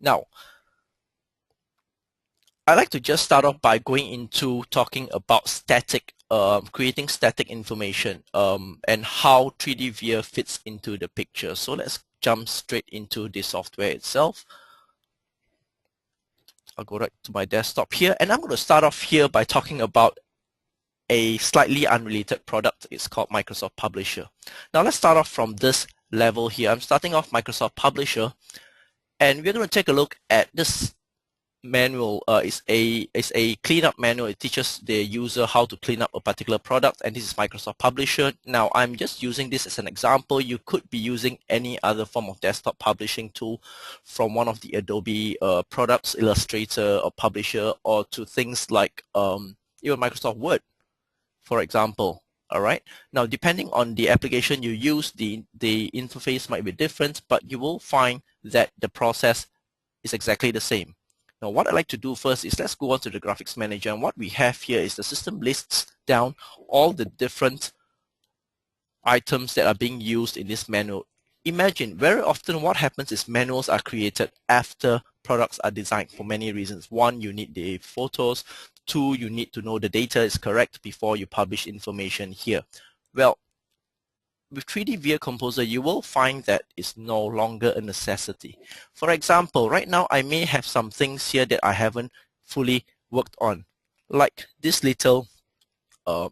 Now, I'd like to just start off by going into talking about creating static information and how 3D Viewer fits into the picture. So let's jump straight into the software itself. I'll go right to my desktop here, and I'm going to start off here by talking about a slightly unrelated product. It's called Microsoft Publisher. Now let's start off from this level here. I'm starting off Microsoft Publisher, and we're going to take a look at this manual. It's a cleanup manual. It teaches the user how to clean up a particular product, and this is Microsoft Publisher. Now I'm just using this as an example. You could be using any other form of desktop publishing tool from one of the Adobe products, Illustrator or Publisher, or to things like even Microsoft Word, for example. All right. Now, depending on the application you use, the interface might be different, but you will find that the process is exactly the same. Now, what I'd like to do first is let's go on to the graphics manager, and what we have here is the system lists down all the different items that are being used in this manual. Imagine very often what happens is manuals are created after products are designed for many reasons. One, you need the photos. Two, you need to know the data is correct before you publish information here. Well, with 3D Viewer Composer, you will find that it's no longer a necessity. For example, right now I may have some things here that I haven't fully worked on, like this little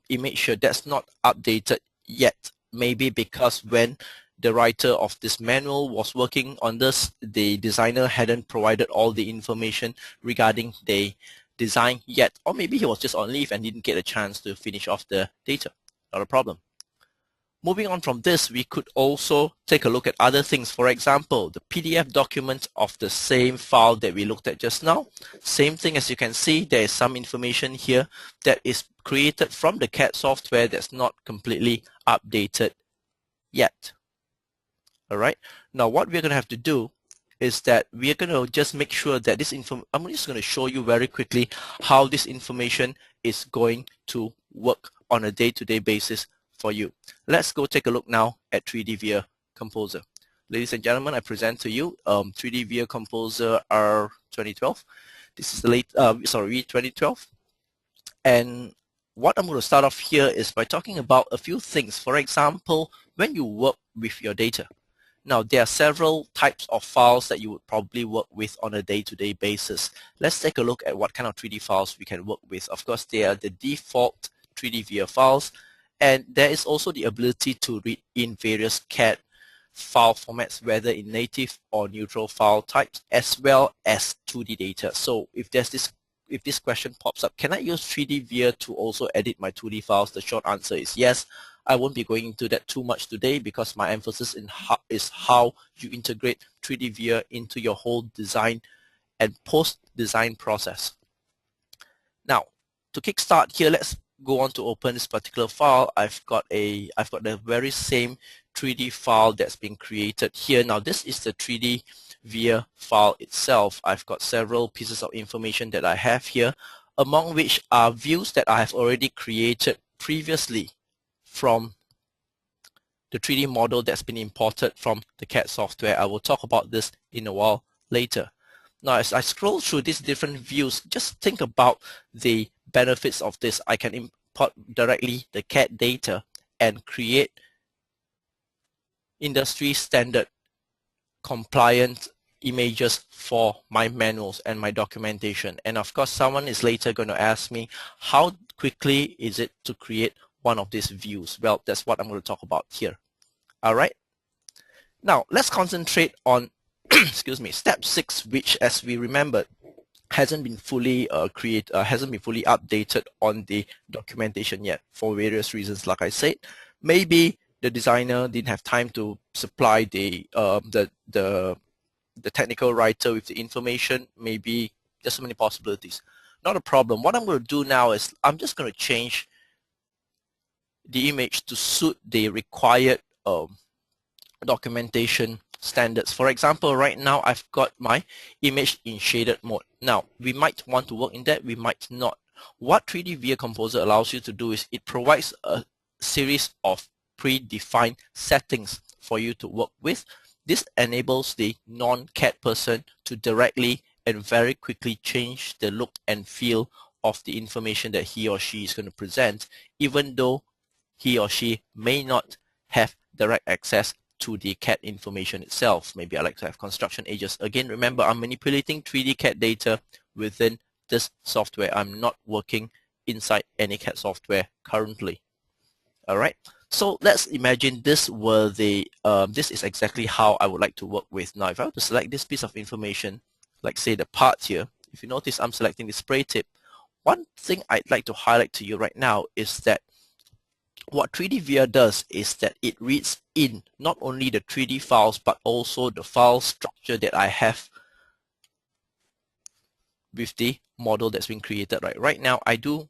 image here that's not updated yet. Maybe because when the writer of this manual was working on this, the designer hadn't provided all the information regarding the design yet, or maybe he was just on leave and didn't get a chance to finish off the data. Not a problem. Moving on from this, we could also take a look at other things. For example, the PDF document of the same file that we looked at just now. Same thing, as you can see, there is some information here that is created from the CAD software that's not completely updated yet. All right. Now, what we're going to have to do is that we're going to just make sure that this I'm just going to show you very quickly how this information is going to work on a day-to-day basis for you. Let's go take a look now at 3D Viewer Composer. Ladies and gentlemen, I present to you 3D Viewer Composer R 2012. This is the V2012. And what I'm going to start off here is by talking about a few things. For example, when you work with your data. Now, there are several types of files that you would probably work with on a day-to-day basis. Let's take a look at what kind of 3D files we can work with. Of course, they are the default 3D Viewer files. And there is also the ability to read in various CAD file formats, whether in native or neutral file types, as well as 2D data. So if this question pops up, can I use 3D Viewer to also edit my 2D files? The short answer is yes. I won't be going into that too much today because my emphasis is how you integrate 3D Viewer into your whole design and post-design process. Now, to kickstart here, let's go on to open this particular file. I've got the very same 3D file that's been created here. Now this is the 3D Viewer file itself. I've got several pieces of information that I have here, among which are views that I have already created previously from the 3D model that's been imported from the CAD software. I will talk about this in a while later. Now, as I scroll through these different views, just think about the benefits of this. I can import directly the CAD data and create industry standard compliant images for my manuals and my documentation. And of course, someone is later going to ask me, how quickly is it to create one of these views? Well, that's what I'm going to talk about here. All right. Now, let's concentrate on excuse me, step 6, which, as we remembered, hasn't been fully updated on the documentation yet for various reasons. Like I said, maybe the designer didn't have time to supply the technical writer with the information. Maybe there's so many possibilities. Not a problem. What I'm going to do now is I'm just going to change the image to suit the required documentation standards. For example, right now I've got my image in shaded mode. Now, we might want to work in that, we might not. What 3D Viewer Composer allows you to do is it provides a series of predefined settings for you to work with. This enables the non-CAD person to directly and very quickly change the look and feel of the information that he or she is going to present, even though he or she may not have direct access to the CAD information itself. Maybe I like to have construction edges. Again, remember, I'm manipulating 3D CAD data within this software. I'm not working inside any CAD software currently. All right. So let's imagine this were the this is exactly how I would like to work with. Now, if I were to select this piece of information, like say the part here, if you notice I'm selecting the spray tip. One thing I'd like to highlight to you right now is that what 3D VR does is that it reads in not only the 3D files but also the file structure that I have with the model that's been created. Right now, I do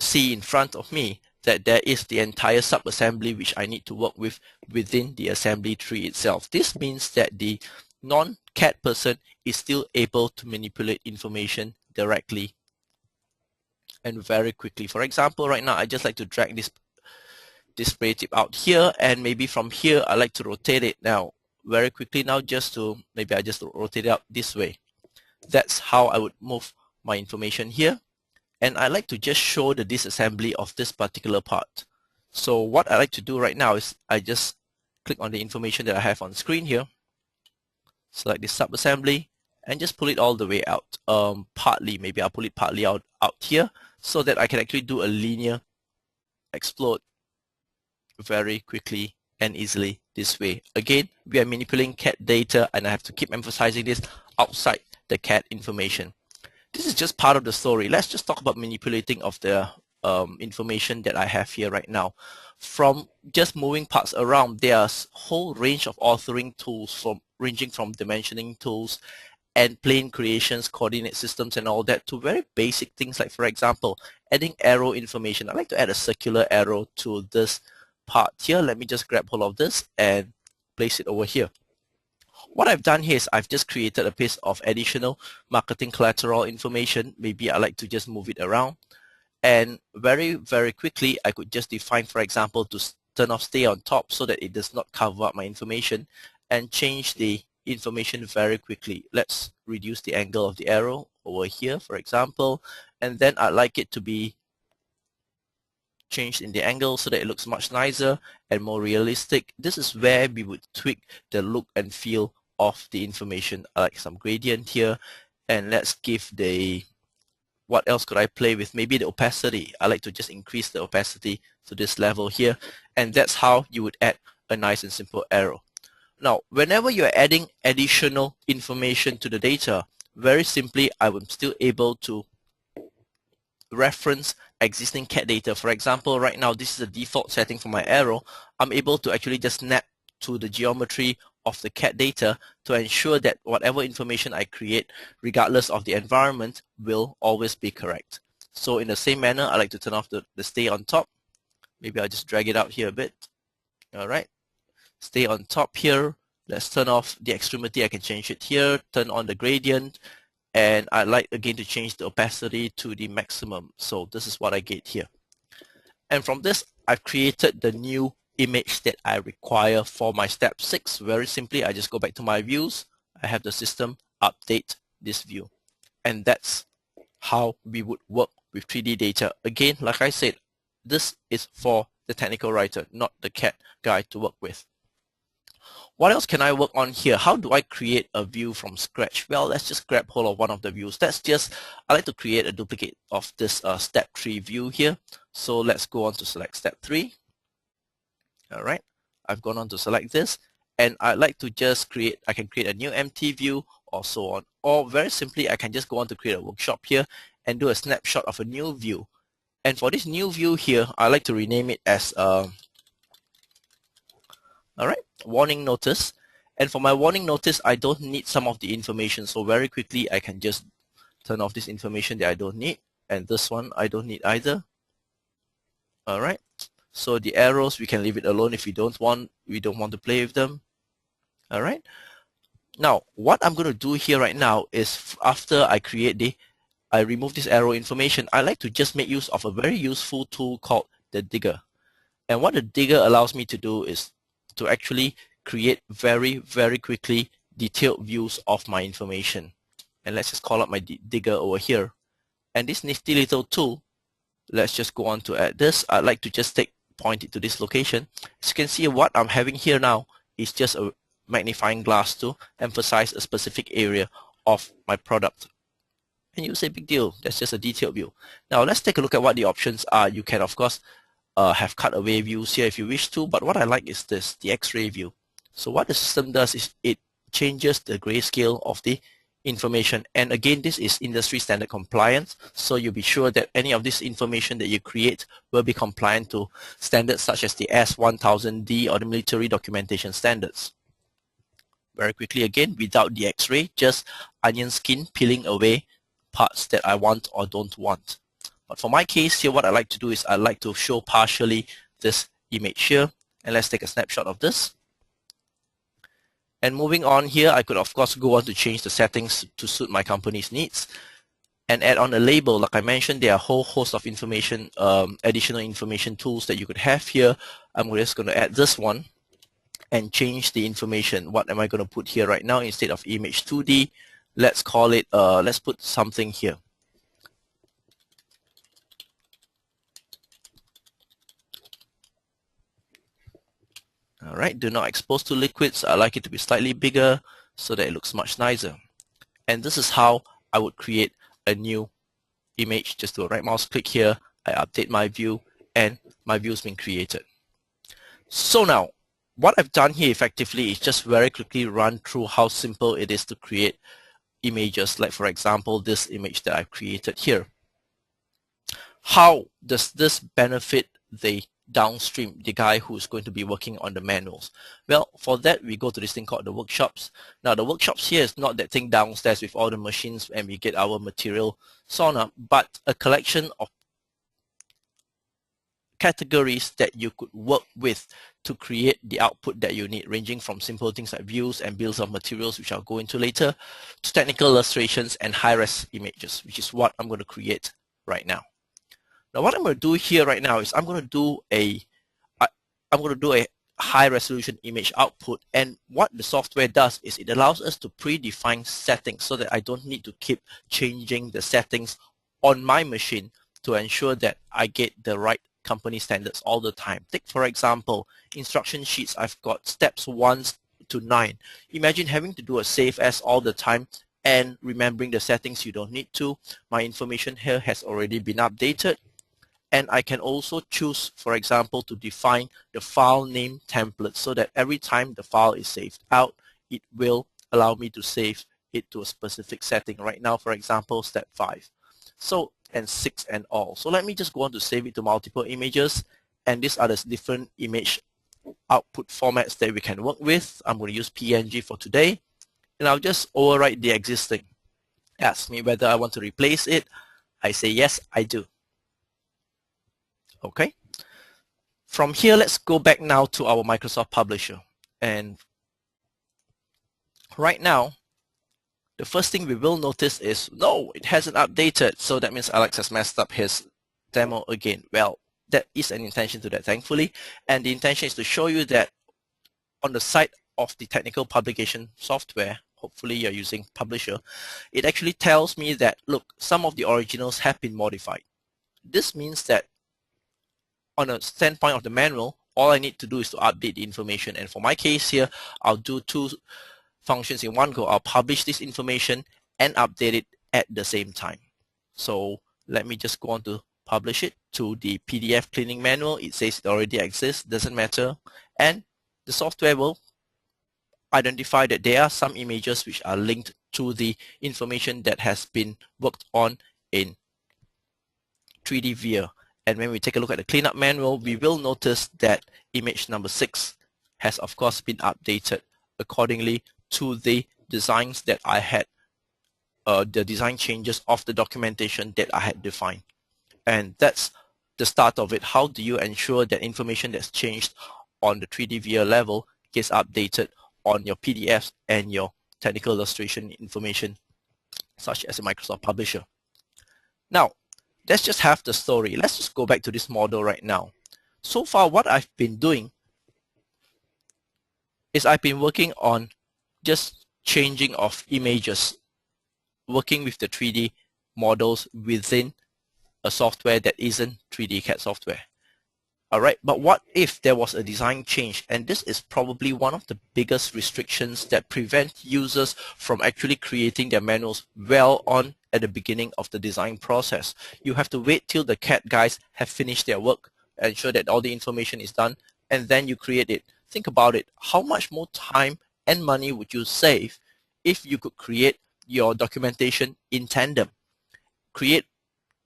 see in front of me that there is the entire sub-assembly which I need to work with within the assembly tree itself. This means that the non-CAD person is still able to manipulate information directly and very quickly. For example, right now I just like to drag this display tip out here, and maybe from here I like to rotate it now very quickly now, just to maybe I just rotate it out this way. That's how I would move my information here. And I like to just show the disassembly of this particular part. So what I like to do right now is I just click on the information that I have on screen here, select the sub-assembly, and just pull it all the way out. Partly, maybe I'll pull it partly out here so that I can actually do a linear explode very quickly and easily this way. Again, we are manipulating CAD data, and I have to keep emphasizing this, outside the CAD information. This is just part of the story. Let's just talk about manipulating of the information that I have here right now. From just moving parts around, there's a whole range of authoring tools, ranging from dimensioning tools and plane creations, coordinate systems, and all that, to very basic things like, for example, adding arrow information. I like to add a circular arrow to this part here. Let me just grab hold of this and place it over here. What I've done here is I've just created a piece of additional marketing collateral information. Maybe I like to just move it around, and very, very quickly I could just define, for example, to turn off stay on top so that it does not cover up my information, and change the information very quickly. Let's reduce the angle of the arrow over here, for example, and then I'd like it to be changed in the angle so that it looks much nicer and more realistic. This is where we would tweak the look and feel of the information. I like some gradient here, and let's give the, what else could I play with? Maybe the opacity. I like to just increase the opacity to this level here, and that's how you would add a nice and simple arrow. Now, whenever you're adding additional information to the data, very simply, I am still able to reference existing CAD data. For example, right now, this is the default setting for my arrow. I'm able to actually just snap to the geometry of the CAD data to ensure that whatever information I create, regardless of the environment, will always be correct. So in the same manner, I like to turn off the stay on top. Maybe I'll just drag it out here a bit. All right. Stay on top here. Let's turn off the extremity. I can change it here. Turn on the gradient. And I like again to change the opacity to the maximum. So this is what I get here. And from this, I've created the new image that I require for my step 6. Very simply, I just go back to my views. I have the system update this view. And that's how we would work with 3D data. Again, like I said, this is for the technical writer, not the CAD guy to work with. What else can I work on here? How do I create a view from scratch? Well, let's just grab hold of one of the views. I like to create a duplicate of this step 3 view here. So let's go on to select step 3. All right, I've gone on to select this, and I'd like to just I can create a new empty view or so on. Or very simply, I can just go on to create a workshop here and do a snapshot of a new view. And for this new view here, I like to rename it as all right, warning notice. And for my warning notice, I don't need some of the information. So very quickly, I can just turn off this information that I don't need. And this one, I don't need either. All right. So the arrows, we can leave it alone if we don't want to play with them. All right. Now, what I'm going to do here right now is, after I remove this arrow information, I like to just make use of a very useful tool called the digger. And what the digger allows me to do is to actually create very quickly detailed views of my information. And let's just call up my digger over here. And this nifty little tool, let's just go on to add this. I'd like to just point it to this location. As you can see, what I'm having here now is just a magnifying glass to emphasize a specific area of my product. And you say, big deal, that's just a detailed view. Now let's take a look at what the options are. You can of course have cutaway views here if you wish to, but what I like is this, the X-ray view. So what the system does is it changes the grayscale of the information, and again, this is industry standard compliant, so you'll be sure that any of this information that you create will be compliant to standards such as the S1000D or the military documentation standards. Very quickly again, without the X-ray, just onion skin peeling away parts that I want or don't want. But for my case here, what I like to do is I like to show partially this image here, and let's take a snapshot of this. And moving on here, I could of course go on to change the settings to suit my company's needs and add on a label. Like I mentioned, there are a whole host of information, additional information tools that you could have here. I'm just going to add this one and change the information. What am I going to put here right now? Instead of image 2D, let's call it, let's put something here. All right, do not expose to liquids. I like it to be slightly bigger so that it looks much nicer. And this is how I would create a new image. Just do a right mouse click here, I update my view, and my view has been created. So now, what I've done here effectively is just very quickly run through how simple it is to create images, like for example, this image that I've created here. How does this benefit the downstream, the guy who's going to be working on the manuals? Well, for that, we go to this thing called the workshops. Now, the workshops here is not that thing downstairs with all the machines and we get our material sawn up, but a collection of categories that you could work with to create the output that you need, ranging from simple things like views and bills of materials, which I'll go into later, to technical illustrations and high-res images, which is what I'm going to create right now. Now, what I'm going to do here right now is I'm going to do a high-resolution image output, and what the software does is it allows us to predefine settings so that I don't need to keep changing the settings on my machine to ensure that I get the right company standards all the time. Take, for example, instruction sheets. I've got steps 1 to 9. Imagine having to do a save as all the time and remembering the settings you don't need to. My information here has already been updated. And I can also choose, for example, to define the file name template so that every time the file is saved out, it will allow me to save it to a specific setting. Right now, for example, step 5. So, and 6 and all. So let me just go on to save it to multiple images. And these are the different image output formats that we can work with. I'm going to use PNG for today. And I'll just overwrite the existing. Ask me whether I want to replace it. I say yes, I do. Okay. From here, let's go back now to our Microsoft Publisher. And right now, the first thing we will notice is, no, it hasn't updated. So that means Alex has messed up his demo again. Well, there is an intention to that, thankfully. And the intention is to show you that on the side of the technical publication software, hopefully you're using Publisher, it actually tells me that, look, some of the originals have been modified. This means that on a standpoint of the manual, all I need to do is to update the information. And for my case here, I'll do 2 functions in one go. I'll publish this information and update it at the same time. So let me just go on to publish it to the PDF cleaning manual. It says it already exists, doesn't matter. And the software will identify that there are some images which are linked to the information that has been worked on in 3D viewer. And when we take a look at the cleanup manual, we will notice that image number 6 has of course been updated accordingly to the designs that I had, the design changes of the documentation that I had defined. And that's the start of it. How do you ensure that information that's changed on the 3D viewer level gets updated on your PDFs and your technical illustration information, such as a Microsoft Publisher? Now, let's just have the story. Let's just go back to this model right now. So far, what I've been doing is I've been working on just changing of images, working with the 3D models within a software that isn't 3D CAD software. Alright, but what if there was a design change? And this is probably one of the biggest restrictions that prevent users from actually creating their manuals well on at the beginning of the design process. You have to wait till the CAD guys have finished their work, ensure that all the information is done, and then you create it. Think about it. How much more time and money would you save if you could create your documentation in tandem? Create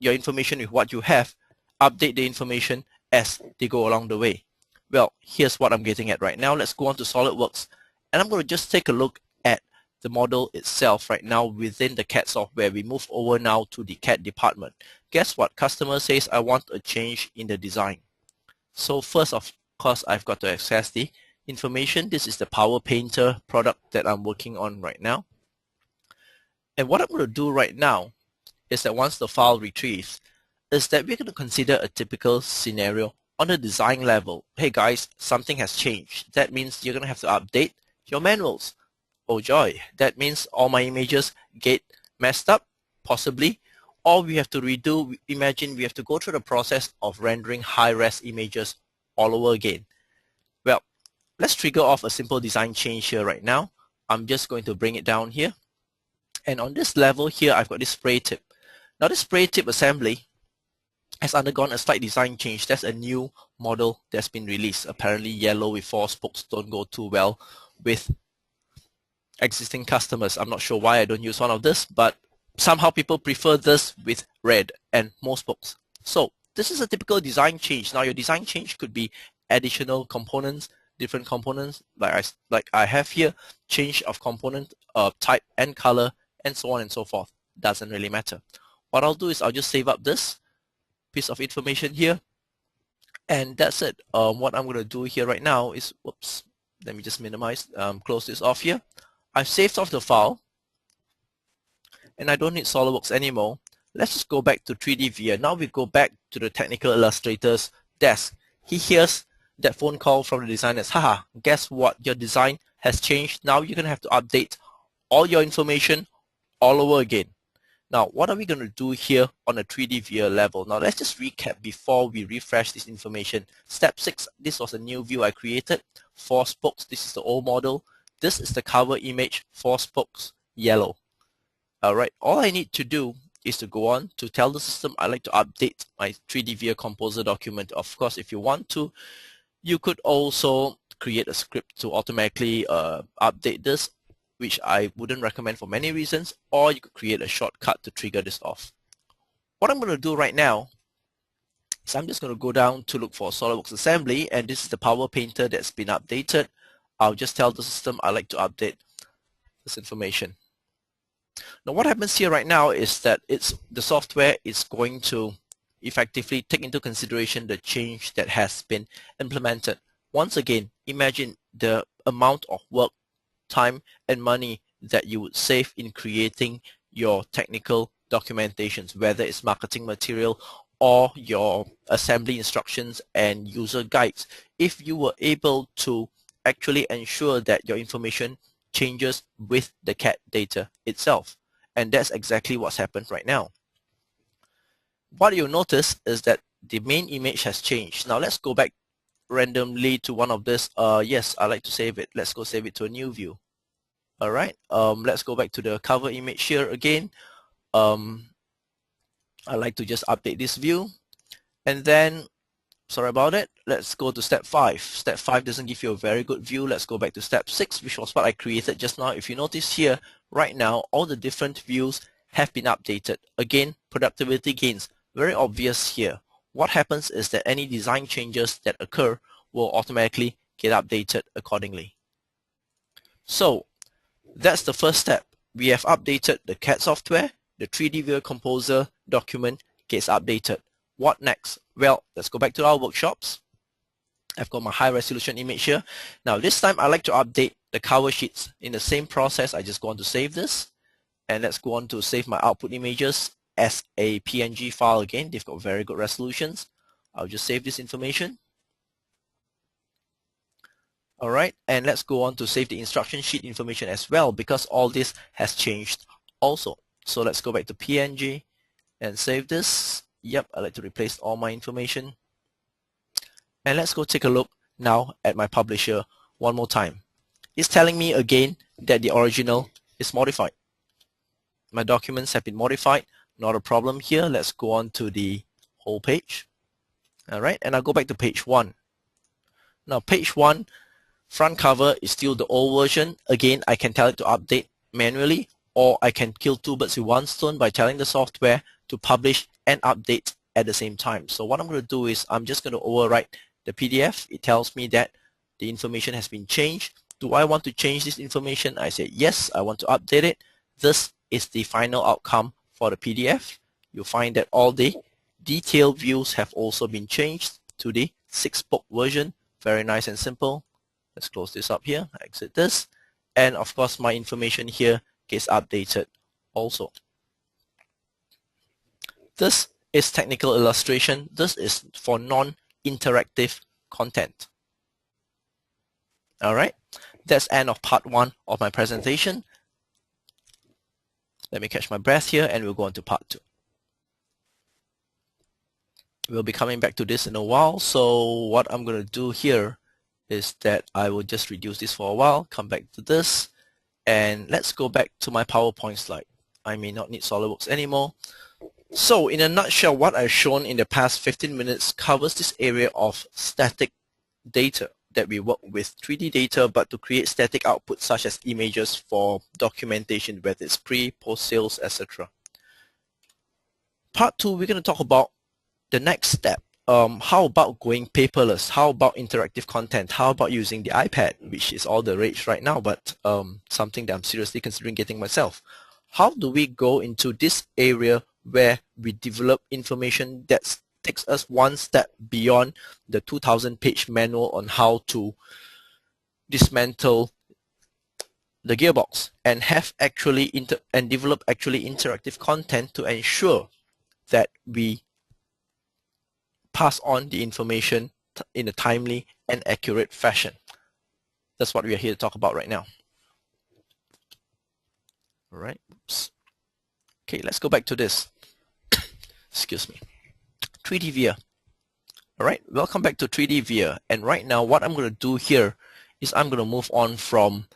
your information with what you have, update the information as they go along the way. Well, here's what I'm getting at right now. Let's go on to SolidWorks, and I'm going to just take a look at the model itself right now within the CAD software. We move over now to the CAD department. Guess what? Customer says I want a change in the design. So first of course, I've got to access the information. This is the Power Painter product that I'm working on right now. And what I'm going to do right now is that once the file retrieves, is that we're going to consider a typical scenario on the design level. Hey guys, something has changed. That means you're going to have to update your manuals. Oh joy, that means all my images get messed up, possibly, or we have to redo. Imagine we have to go through the process of rendering high-res images all over again. Well, let's trigger off a simple design change here right now. I'm just going to bring it down here. And on this level here, I've got this spray tip. Now this spray tip assembly has undergone a slight design change. That's a new model that's been released. Apparently yellow with 4 spokes don't go too well with existing customers. I'm not sure why I don't use one of this, but somehow people prefer this with red and more spokes. So this is a typical design change. Now your design change could be additional components, different components like I have here, change of component type and color, and so on and so forth. Doesn't really matter. What I'll do is I'll just save up this piece of information here, and that's it. What I'm going to do here right now is, whoops, let me just minimize, close this off here. I've saved off the file, and I don't need SolidWorks anymore. Let's just go back to 3D Viewer. Now we go back to the technical illustrator's desk. He hears that phone call from the designers. Haha, guess what? Your design has changed. Now you're going to have to update all your information all over again. Now, what are we going to do here on a 3D viewer level? Now, let's just recap before we refresh this information. Step 6, this was a new view I created. 4 spokes, this is the old model. This is the cover image, 4 spokes, yellow. Alright, all I need to do is to go on to tell the system I like to update my 3D viewer composer document. Of course, if you want to, you could also create a script to automatically update this, which I wouldn't recommend for many reasons, or you could create a shortcut to trigger this off. What I'm going to do right now is I'm just going to go down to look for SolidWorks assembly, and this is the Power Painter that's been updated. I'll just tell the system I like to update this information. Now what happens here right now is that the software is going to effectively take into consideration the change that has been implemented. Once again, imagine the amount of work, time and money that you would save in creating your technical documentations, whether it's marketing material or your assembly instructions and user guides, if you were able to actually ensure that your information changes with the CAD data itself. And that's exactly what's happened right now. What you'll notice is that the main image has changed. Now let's go back randomly to one of this. Yes, I like to save it. Let's go save it to a new view. Alright, let's go back to the cover image here again. I like to just update this view, and then, sorry about it, let's go to step 5. Step 5 doesn't give you a very good view. Let's go back to step 6, which was what I created just now. If you notice here, right now, all the different views have been updated. Again, productivity gains, very obvious here. What happens is that any design changes that occur will automatically get updated accordingly. So that's the first step. We have updated the CAD software, the 3D Viewer Composer document gets updated. What next? Well, let's go back to our workshops. I've got my high resolution image here. Now this time I like to update the cover sheets. In the same process, I just go on to save this, and let's go on to save my output images as a PNG file again. They've got very good resolutions. I'll just save this information. Alright, and let's go on to save the instruction sheet information as well, because all this has changed also. So let's go back to PNG and save this. Yep, I like to replace all my information. And let's go take a look now at my publisher one more time. It's telling me again that the original is modified. My documents have been modified, not a problem here. Let's go on to the whole page. Alright, and I'll go back to page 1. Now page 1, front cover is still the old version. Again, I can tell it to update manually, or I can kill two birds with one stone by telling the software to publish and update at the same time. So what I'm going to do is I'm just going to overwrite the PDF. It tells me that the information has been changed. Do I want to change this information? I say yes, I want to update it. This is the final outcome for the PDF. You'll find that all the detailed views have also been changed to the 6-spoke version. Very nice and simple. Let's close this up here, exit this, and of course my information here gets updated also. This is technical illustration. This is for non-interactive content. Alright, that's end of part 1 of my presentation. Let me catch my breath here and we'll go on to part 2. We'll be coming back to this in a while, so what I'm going to do here is that I will just reduce this for a while, come back to this, and let's go back to my PowerPoint slide. I may not need SolidWorks anymore. So in a nutshell, what I've shown in the past 15 minutes covers this area of static data that we work with 3D data, but to create static outputs such as images for documentation, whether it's pre, post-sales, etc. Part 2, we're going to talk about the next step. How about going paperless? How about interactive content? How about using the iPad, which is all the rage right now, but something that I'm seriously considering getting myself. How do we go into this area where we develop information that takes us one step beyond the 2,000-page manual on how to dismantle the gearbox and have actually develop actually interactive content to ensure that we pass on the information in a timely and accurate fashion. That's what we are here to talk about right now. All right. Oops. Okay, let's go back to this. Excuse me. 3D Viewer. All right, welcome back to 3D Viewer. And right now, what I'm going to do here is I'm going to move on from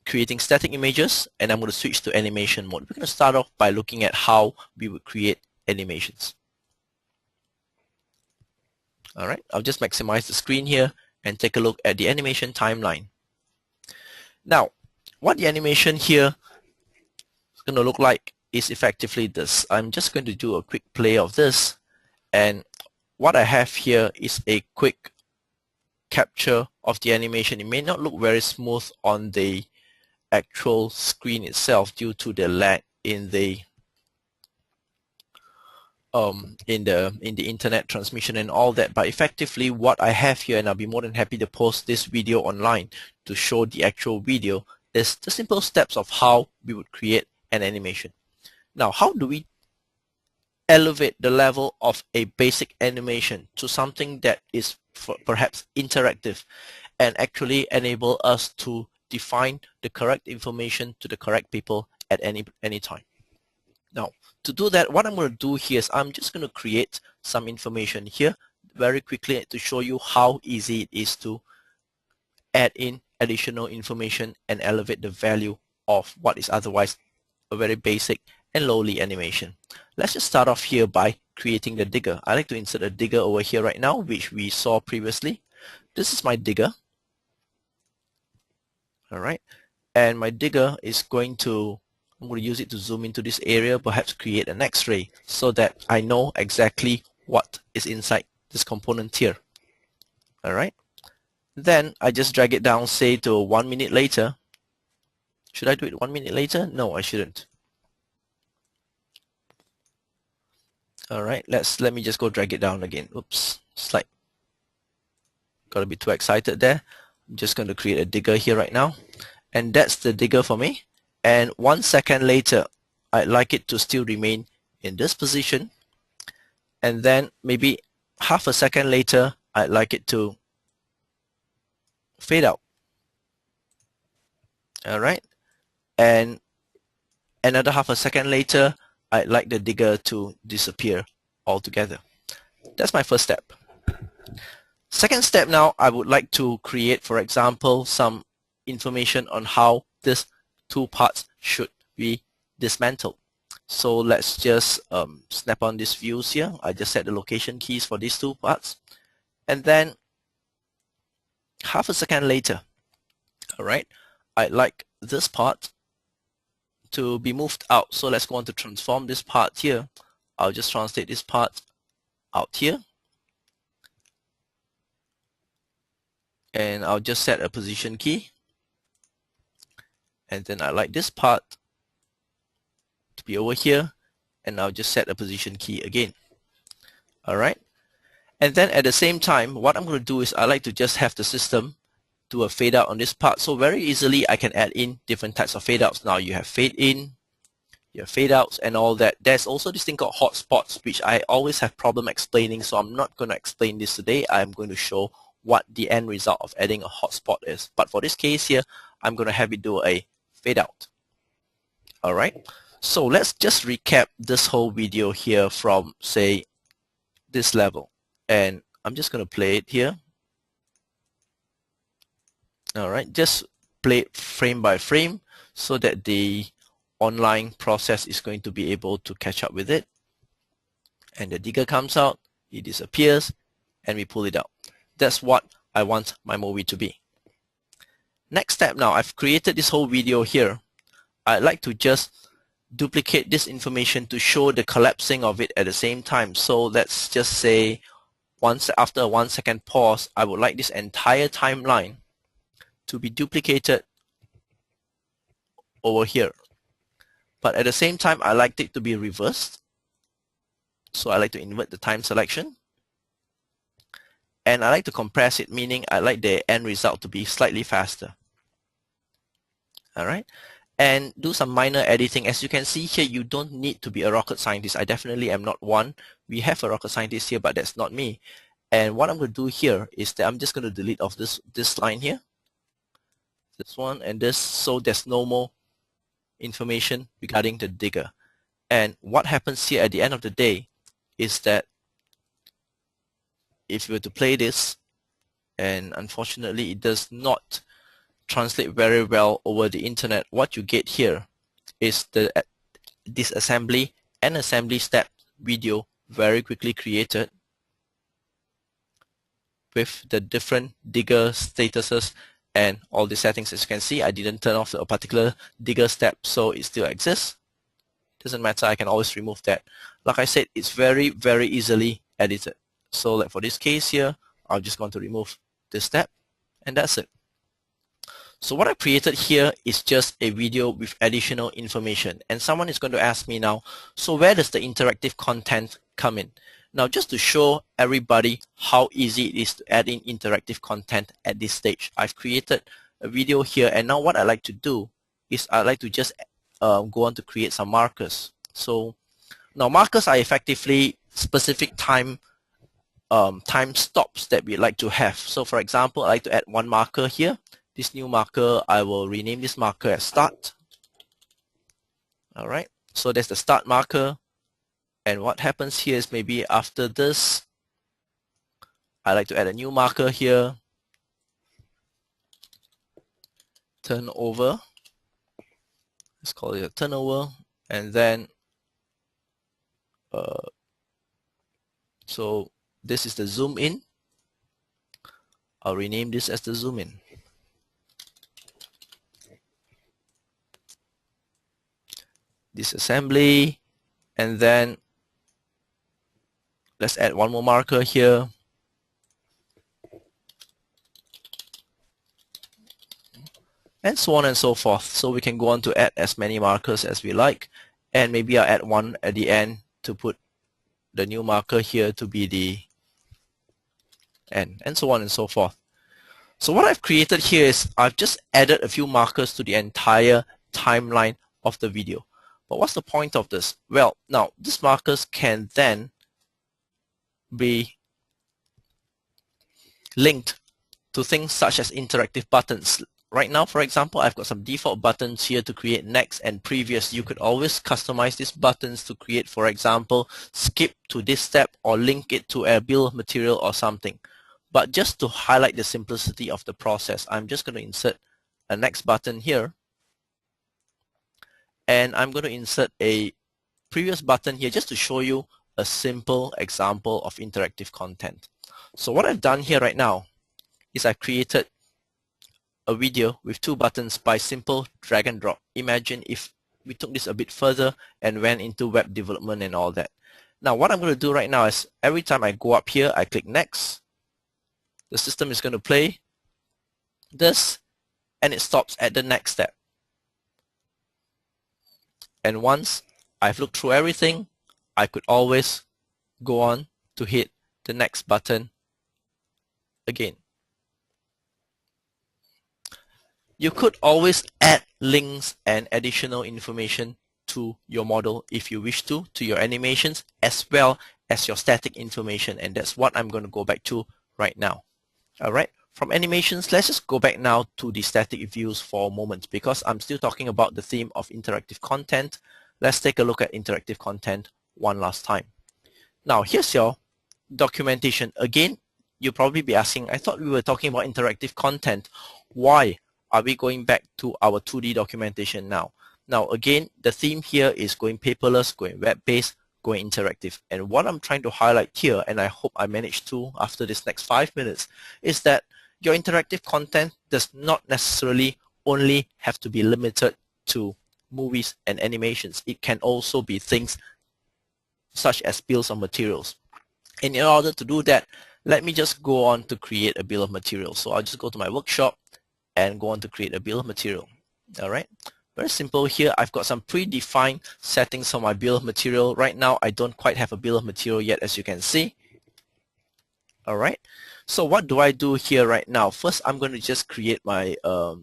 creating static images, and I'm going to switch to animation mode. We're going to start off by looking at how we would create animations. All right, I'll just maximize the screen here and take a look at the animation timeline. Now, what the animation here is going to look like is effectively this. I'm just going to do a quick play of this, and what I have here is a quick capture of the animation. It may not look very smooth on the actual screen itself due to the lag in the internet transmission and all that, but effectively what I have here, and I'll be more than happy to post this video online to show the actual video, is the simple steps of how we would create an animation. Now, how do we elevate the level of a basic animation to something that is perhaps interactive and actually enable us to define the correct information to the correct people at any time? Now, to do that, what I'm going to do here is I'm just going to create some information here very quickly to show you how easy it is to add in additional information and elevate the value of what is otherwise a very basic and lowly animation. Let's just start off here by creating the digger. I like to insert a digger over here right now, which we saw previously. This is my digger. All right, and my digger is I'm going to use it to zoom into this area, perhaps create an X-ray so that I know exactly what is inside this component here. All right, then I just drag it down, say to 1 minute later. Should I do it 1 minute later? No, I shouldn't. All right, let me just go drag it down again. Oops, slide. Got a bit too excited there. I'm just going to create a digger here right now, and that's the digger for me. And 1 second later, I'd like it to still remain in this position, and then maybe half a second later, I'd like it to fade out. All right, and another half a second later, I'd like the digger to disappear altogether. That's my first step. Second step now, I would like to create, for example, some information on how these two parts should be dismantled. So let's just snap on these views here. I just set the location keys for these two parts. And then half a second later, all right, I'd like this part to be moved out. So let's go on to transform this part here. I'll just translate this part out here. And I'll just set a position key. And then I like this part to be over here. And I'll just set a position key again. All right. And then at the same time, what I'm going to do is I like to just have the system do a fade out on this part. So very easily I can add in different types of fade outs. Now you have fade in, you have fade outs and all that. There's also this thing called hotspots, which I always have problem explaining. So I'm not going to explain this today. I'm going to show what the end result of adding a hotspot is. But for this case here, I'm going to have it do a fade out. All right. So let's just recap this whole video here from, say, this level. And I'm just going to play it here. All right. Just play it frame by frame so that the online process is going to be able to catch up with it. And the digger comes out, it disappears, and we pull it out. That's what I want my movie to be. Next step now, I've created this whole video here. I'd like to just duplicate this information to show the collapsing of it at the same time. So let's just say after a 1 second pause, I would like this entire timeline to be duplicated over here. But at the same time, I like it to be reversed. So I like to invert the time selection. And I like to compress it, meaning I like the end result to be slightly faster. All right. And do some minor editing. As you can see here, you don't need to be a rocket scientist. I definitely am not one. We have a rocket scientist here, but that's not me. And what I'm going to do here is that I'm just going to delete off this line here. This one and this, so there's no more information regarding the digger. And what happens here at the end of the day is that if you were to play this, and unfortunately it does not translate very well over the internet, what you get here is the disassembly and assembly step video very quickly created with the different digger statuses and all the settings. As you can see, I didn't turn off a particular digger step, so it still exists. Doesn't matter, I can always remove that. Like I said, it's very, very easily edited. So like for this case here, I'm just going to remove this step, and that's it. So what I created here is just a video with additional information. And someone is going to ask me now, so where does the interactive content come in? Now, just to show everybody how easy it is to add in interactive content at this stage, I've created a video here. And now what I like to do is I like to just go on to create some markers. So now markers are effectively specific time stops that we like to have. So for example, I like to add one marker here. This new marker, I will rename this marker as start. All right. So that's the start marker. And what happens here is maybe after this, I like to add a new marker here. Turnover. Let's call it a turnover. And then, so this is the zoom in. I'll rename this as the zoom in. Disassembly. And then let's add one more marker here. And so on and so forth. So we can go on to add as many markers as we like. And maybe I'll add one at the end to put the new marker here to be the end, and so on and so forth. So what I've created here is I've just added a few markers to the entire timeline of the video. But what's the point of this? Well, now these markers can then be linked to things such as interactive buttons. Right now, for example, I've got some default buttons here to create next and previous. You could always customize these buttons to create, for example, skip to this step or link it to a bill of material or something. But just to highlight the simplicity of the process, I'm just going to insert a next button here, and I'm going to insert a previous button here just to show you a simple example of interactive content. So what I've done here right now is I've created a video with two buttons by simple drag and drop. Imagine if we took this a bit further and went into web development and all that. Now what I'm going to do right now is every time I go up here, I click next. The system is going to play this and it stops at the next step. And once I've looked through everything, I could always go on to hit the next button again. You could always add links and additional information to your model if you wish to your animations as well as your static information, and that's what I'm going to go back to right now. Alright, from animations, let's just go back now to the static views for a moment because I'm still talking about the theme of interactive content. Let's take a look at interactive content one last time. Now here's your documentation. Again, you'll probably be asking, I thought we were talking about interactive content. Why are we going back to our 2D documentation now? Now again, the theme here is going paperless, going web-based, going interactive. And what I'm trying to highlight here, and I hope I manage to after this next 5 minutes, is that your interactive content does not necessarily only have to be limited to movies and animations. It can also be things such as bills of materials. And in order to do that, let me just go on to create a bill of materials. So I'll just go to my workshop and go on to create a bill of material. Alright, very simple here. I've got some predefined settings for my bill of material. Right now I don't quite have a bill of material yet, as you can see. Alright, so what do I do here right now? First, I'm going to just create my the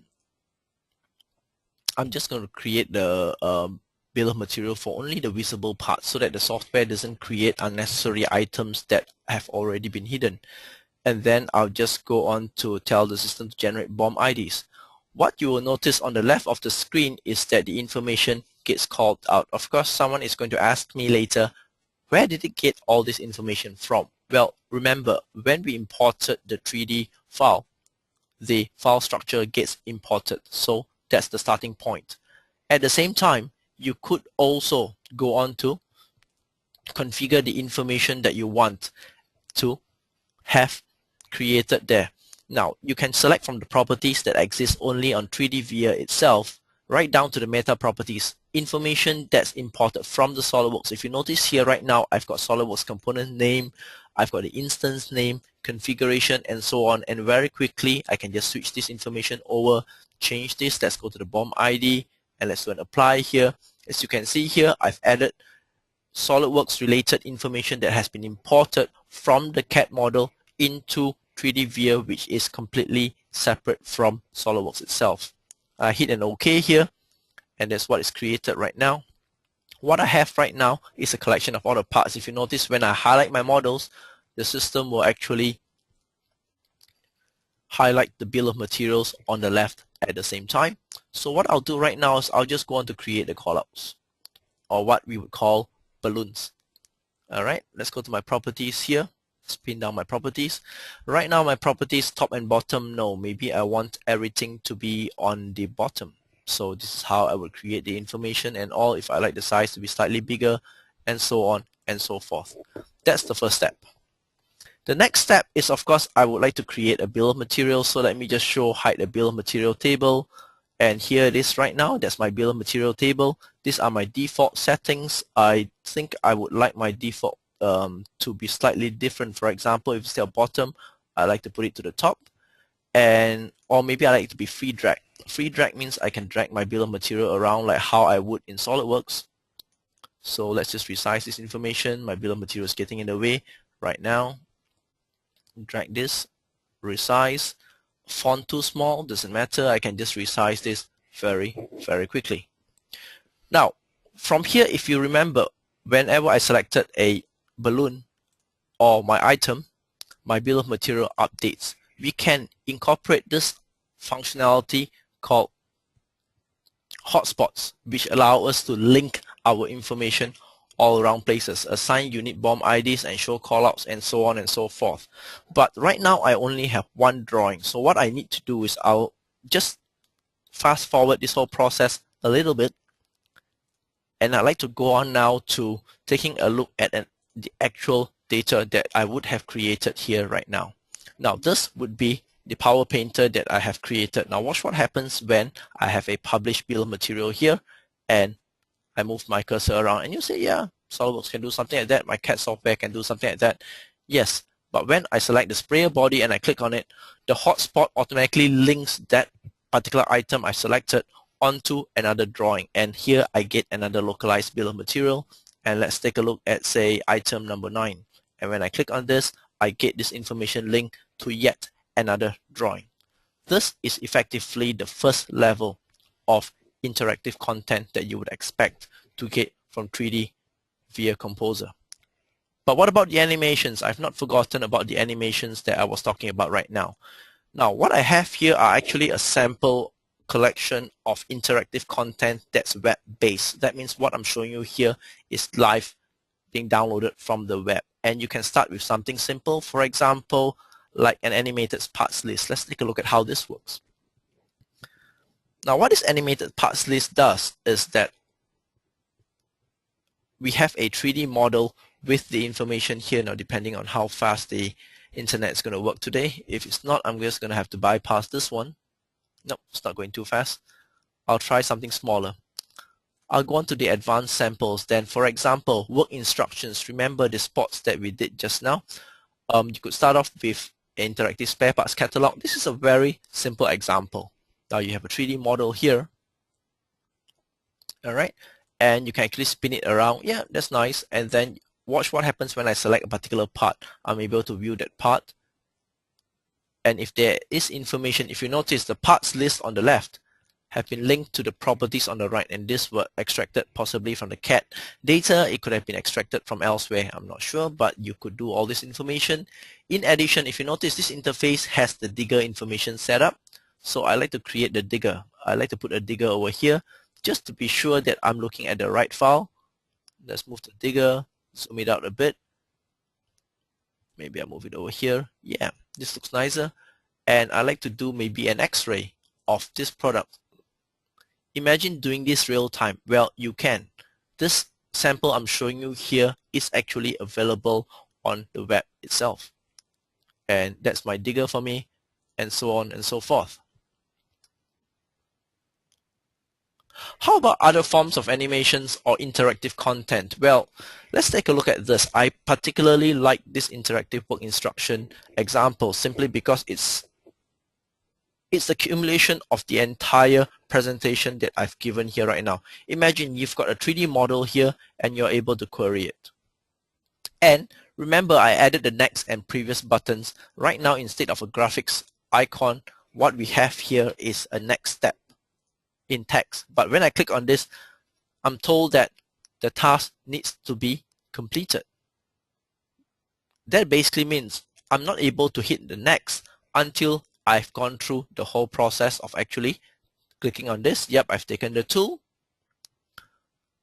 bill of material for only the visible parts so that the software doesn't create unnecessary items that have already been hidden. And then I'll just go on to tell the system to generate BOM IDs. What you will notice on the left of the screen is that the information gets called out. Of course, someone is going to ask me later, where did it get all this information from? Well, remember, when we imported the 3D file, the file structure gets imported. So that's the starting point. At the same time, you could also go on to configure the information that you want to have created there. Now, you can select from the properties that exist only on 3D VIA itself, right down to the meta properties, information that's imported from the SolidWorks. If you notice here right now, I've got SolidWorks component name, I've got the instance name, configuration, and so on. And very quickly, I can just switch this information over, change this. Let's go to the BOM ID, and let's do an apply here. As you can see here, I've added SolidWorks related information that has been imported from the CAD model into 3D VIA, which is completely separate from SolidWorks itself. I hit an OK here, and that's what is created right now. What I have right now is a collection of all the parts. If you notice, when I highlight my models, the system will actually highlight the bill of materials on the left at the same time. So what I'll do right now is I'll just go on to create the callouts, or what we would call balloons. Alright, let's go to my properties here. Spin down my properties. Right now my properties top and bottom, no, maybe I want everything to be on the bottom. So this is how I would create the information and all, if I like the size to be slightly bigger, and so on and so forth. That's the first step. The next step is, of course, I would like to create a bill of material. So let me just hide the bill of material table, and here it is right now. That's my bill of material table. These are my default settings. I think I would like my default to be slightly different. For example, if it's still bottom, I like to put it to the top, or maybe I like it to be free drag. Free drag means I can drag my bill of material around like how I would in SolidWorks. So let's just resize this information. My bill of material is getting in the way right now. Drag this, resize. Font too small, doesn't matter. I can just resize this very quickly. Now, from here, if you remember, whenever I selected a balloon or my item, my bill of material updates. we can incorporate this functionality called hotspots, which allow us to link our information all around places, assign unit BOM IDs and show callouts and so on and so forth. But right now I only have one drawing. So what I need to do is I'll just fast forward this whole process a little bit, and I'd like to go on now to taking a look at the actual data that I would have created here right now. Now this would be the Power Painter that I have created. Now watch what happens when I have a published bill of material here and I move my cursor around, and you say, yeah, SolidWorks can do something like that, my CAD software can do something like that. Yes, but when I select the sprayer body and I click on it, the hotspot automatically links that particular item I selected onto another drawing, and here I get another localized bill of material. And let's take a look at, say, item number 9, and when I click on this, I get this information link to yet another drawing. This is effectively the first level of interactive content that you would expect to get from 3D via Composer. But what about the animations? I've not forgotten about the animations that I was talking about right now. Now what I have here are actually a sample collection of interactive content that's web-based. That means what I'm showing you here is live being downloaded from the web. And you can start with something simple, for example, like an animated parts list. Let's take a look at how this works. Now what this animated parts list does is that we have a 3D model with the information here. Now depending on how fast the internet is going to work today, if it's not, I'm just going to have to bypass this one. Nope, it's not going too fast. I'll try something smaller. I'll go on to the advanced samples. Then for example, work instructions. Remember the spots that we did just now. You could start off with an interactive spare parts catalog. This is a very simple example. Now you have a 3D model here, all right, and you can actually spin it around. Yeah, that's nice. And then watch what happens when I select a particular part. I'm able to view that part, and if there is information, if you notice, the parts list on the left have been linked to the properties on the right, and this were extracted possibly from the CAD data. It could have been extracted from elsewhere, I'm not sure, but you could do all this information. In addition, if you notice, this interface has the digger information set up. So I like to create the digger. I like to put a digger over here just to be sure that I'm looking at the right file. Let's move the digger, zoom it out a bit. Maybe I move it over here. Yeah, this looks nicer. And I like to do maybe an X-ray of this product. Imagine doing this real time. Well, you can. This sample I'm showing you here is actually available on the web itself. And that's my digger for me, and so on and so forth. How about other forms of animations or interactive content? Well, let's take a look at this. I particularly like this interactive work instruction example simply because it's the accumulation of the entire presentation that I've given here right now. Imagine you've got a 3D model here and you're able to query it. And remember, I added the next and previous buttons. Right now, instead of a graphics icon, what we have here is a next step in text. But when I click on this, I'm told that the task needs to be completed. That basically means I'm not able to hit the next until I've gone through the whole process of actually clicking on this. Yep, I've taken the tool,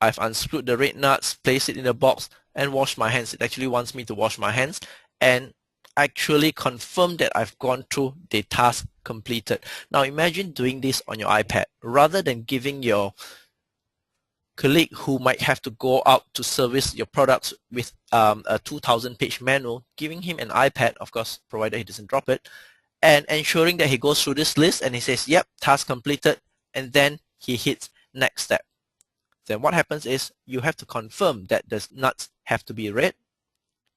I've unscrewed the red nuts, placed it in the box, and washed my hands. It actually wants me to wash my hands and actually confirm that I've gone through the task completed. Now imagine doing this on your iPad rather than giving your colleague who might have to go out to service your products with a 2,000 page manual, giving him an iPad, of course, provided he doesn't drop it, and ensuring that he goes through this list and he says, yep, task completed, and then he hits next step. Then what happens is you have to confirm that the nuts have to be red.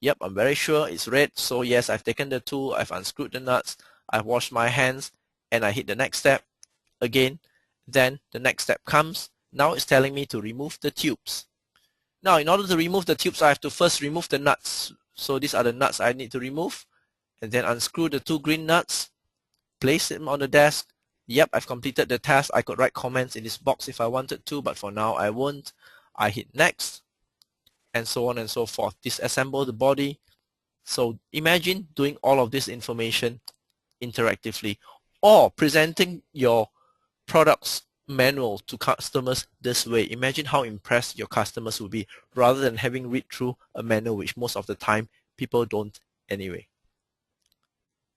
Yep, I'm very sure it's red. So yes, I've taken the tool, I've unscrewed the nuts, I've washed my hands, and I hit the next step. Again, then the next step comes. Now it's telling me to remove the tubes. Now, in order to remove the tubes, I have to first remove the nuts. So these are the nuts I need to remove. And then unscrew the 2 green nuts, place them on the desk. Yep, I've completed the task. I could write comments in this box if I wanted to, but for now I won't. I hit next, and so on and so forth. Disassemble the body. So imagine doing all of this information interactively, or presenting your products manual to customers this way. Imagine how impressed your customers will be rather than having read through a manual, which most of the time people don't anyway.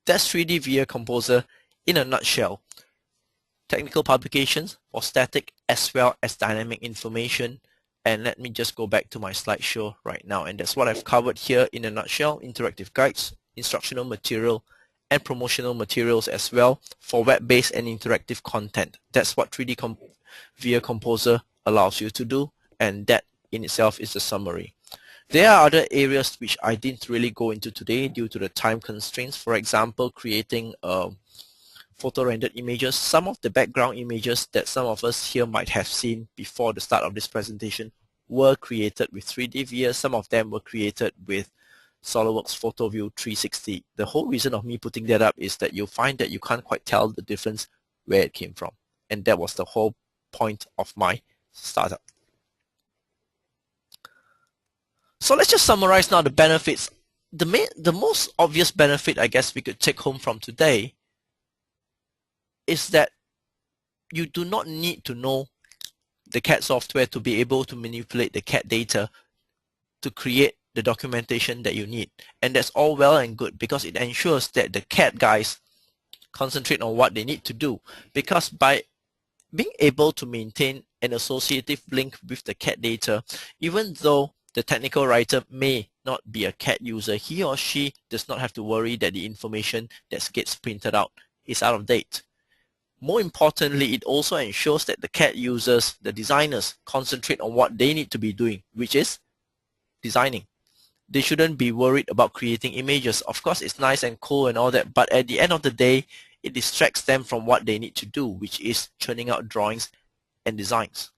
That's 3D VIA Composer in a nutshell. Technical publications for static as well as dynamic information. And let me just go back to my slideshow right now. And that's what I've covered here in a nutshell: interactive guides, instructional material, and promotional materials as well for web-based and interactive content. That's what 3D VIA Composer allows you to do, and that in itself is the summary. There are other areas which I didn't really go into today due to the time constraints. For example, creating photo-rendered images. Some of the background images that some of us here might have seen before the start of this presentation were created with 3D VIA. Some of them were created with SolidWorks PhotoView 360. The whole reason of me putting that up is that you'll find that you can't quite tell the difference where it came from. And that was the whole point of my startup. So let's just summarize now the benefits. The most obvious benefit I guess we could take home from today is that you do not need to know the CAD software to be able to manipulate the CAD data to create the documentation that you need. And that's all well and good because it ensures that the CAD guys concentrate on what they need to do. Because by being able to maintain an associative link with the CAD data, even though the technical writer may not be a CAD user, he or she does not have to worry that the information that gets printed out is out of date. More importantly, it also ensures that the CAD users, the designers, concentrate on what they need to be doing, which is designing. They shouldn't be worried about creating images. Of course, it's nice and cool and all that, but at the end of the day, it distracts them from what they need to do, which is churning out drawings and designs.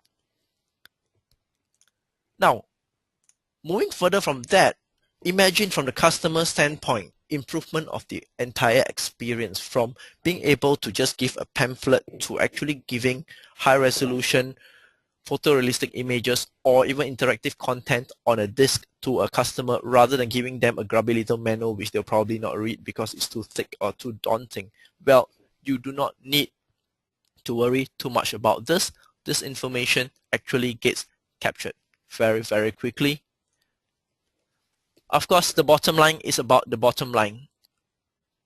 Now, moving further from that, imagine from the customer standpoint, improvement of the entire experience from being able to just give a pamphlet to actually giving high resolution photorealistic images or even interactive content on a disk to a customer rather than giving them a grubby little manual which they'll probably not read because it's too thick or too daunting. Well, you do not need to worry too much about this. This information actually gets captured very, very quickly. Of course, the bottom line is about the bottom line.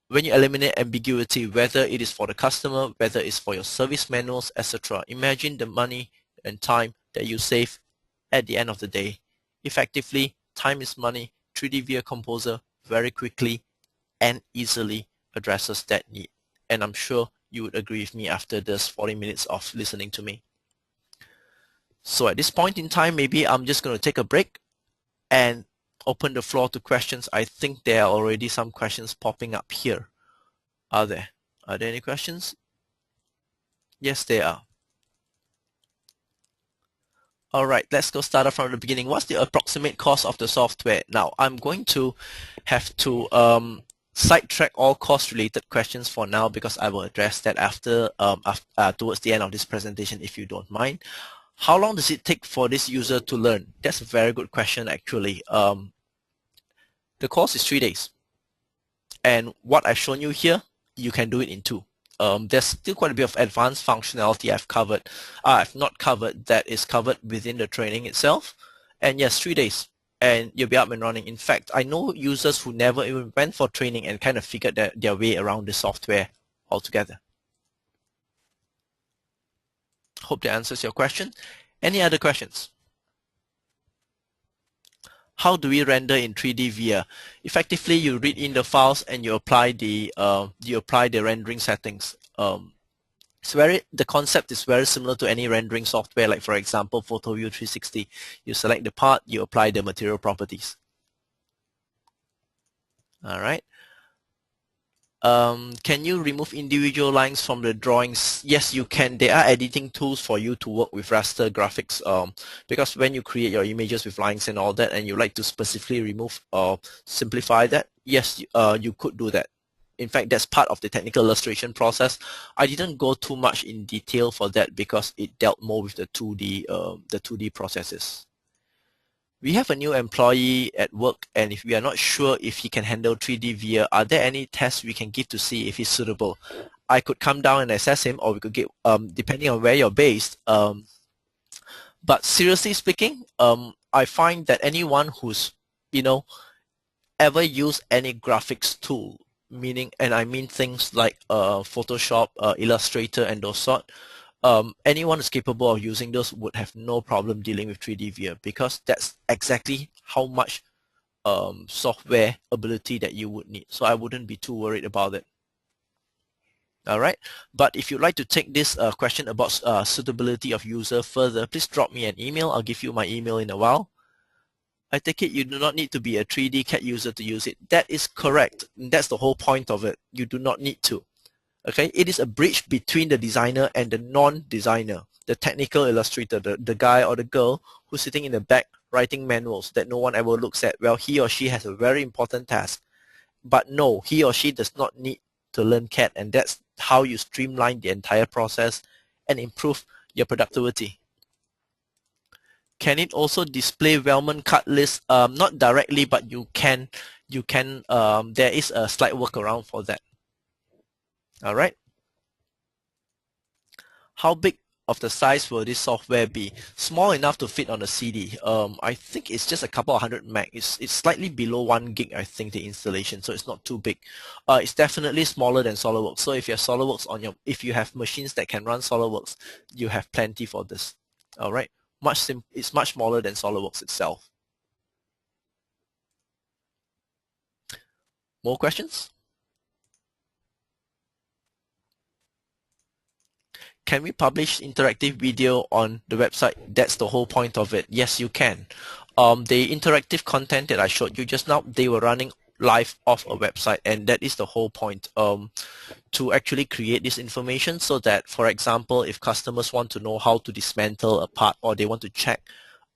When you eliminate ambiguity, whether it is for the customer, whether it's for your service manuals, etc., imagine the money and time that you save at the end of the day. Effectively, time is money. 3D VIA Composer very quickly and easily addresses that need. And I'm sure you would agree with me after this 40 minutes of listening to me. So at this point in time, maybe I'm just going to take a break and open the floor to questions. I think there are already some questions popping up here. Are there any questions? Yes, there are. All right, let's go start off from the beginning. What's the approximate cost of the software? Now, I'm going to have to sidetrack all cost-related questions for now because I will address that after towards the end of this presentation, if you don't mind. How long does it take for this user to learn? That's a very good question, actually. The course is 3 days. And what I've shown you here, you can do it in 2. There's still quite a bit of advanced functionality I've not covered that is covered within the training itself. And yes, 3 days and you'll be up and running. In fact, I know users who never even went for training and kind of figured their way around the software altogether. Hope that answers your question. Any other questions? How do we render in 3D VIA? Effectively, you read in the files and you apply the rendering settings. The concept is very similar to any rendering software, like for example, PhotoView 360. You select the part, you apply the material properties. All right. Can you remove individual lines from the drawings? Yes, you can. There are editing tools for you to work with raster graphics because when you create your images with lines and all that and you like to specifically remove or simplify that, yes, you could do that. In fact, that's part of the technical illustration process. I didn't go too much in detail for that because it dealt more with the 2D processes. We have a new employee at work, and if we are not sure if he can handle 3D via, are there any tests we can give to see if he's suitable? I could come down and assess him, or we could get, depending on where you're based. But seriously speaking, I find that anyone who's, you know, ever used any graphics tool, meaning, and I mean things like Photoshop, Illustrator, and those sort, anyone who's capable of using those would have no problem dealing with 3D via, because that's exactly how much software ability that you would need. So I wouldn't be too worried about it. All right. But if you'd like to take this question about suitability of user further, please drop me an email. I'll give you my email in a while. I take it you do not need to be a 3D CAD user to use it. That is correct. That's the whole point of it. You do not need to. Okay, it is a bridge between the designer and the non-designer, the technical illustrator, the guy or the girl who's sitting in the back writing manuals that no one ever looks at. Well, he or she has a very important task, but no, he or she does not need to learn CAD, and that's how you streamline the entire process and improve your productivity. Can it also display Wellman cut list? Not directly, but you can. There is a slight workaround for that. All right. How big of the size will this software be? Small enough to fit on a CD. I think it's just a couple of 100 meg. It's slightly below 1 gig, I think, the installation, so it's not too big. It's definitely smaller than SolidWorks. So if you have SolidWorks if you have machines that can run SolidWorks, you have plenty for this. All right, it's much smaller than SolidWorks itself. More questions? Can we publish interactive video on the website? That's the whole point of it. Yes, you can. The interactive content that I showed you just now, they were running live off a website, and that is the whole point, to actually create this information so that, for example, if customers want to know how to dismantle a part, or they want to check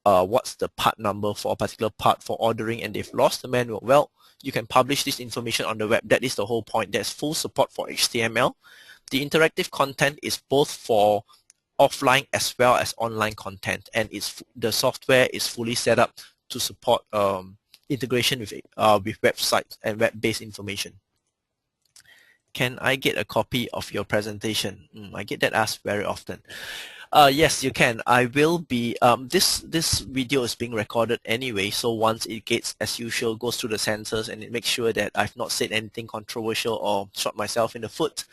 what's the part number for a particular part for ordering and they've lost the manual, well, you can publish this information on the web. That is the whole point. There's full support for HTML. The interactive content is both for offline as well as online content, and the software is fully set up to support integration with websites and web-based information. Can I get a copy of your presentation? I get that asked very often. Yes, you can. I will be, this video is being recorded anyway, so once it gets, as usual, goes through the censors and it makes sure that I've not said anything controversial or shot myself in the foot,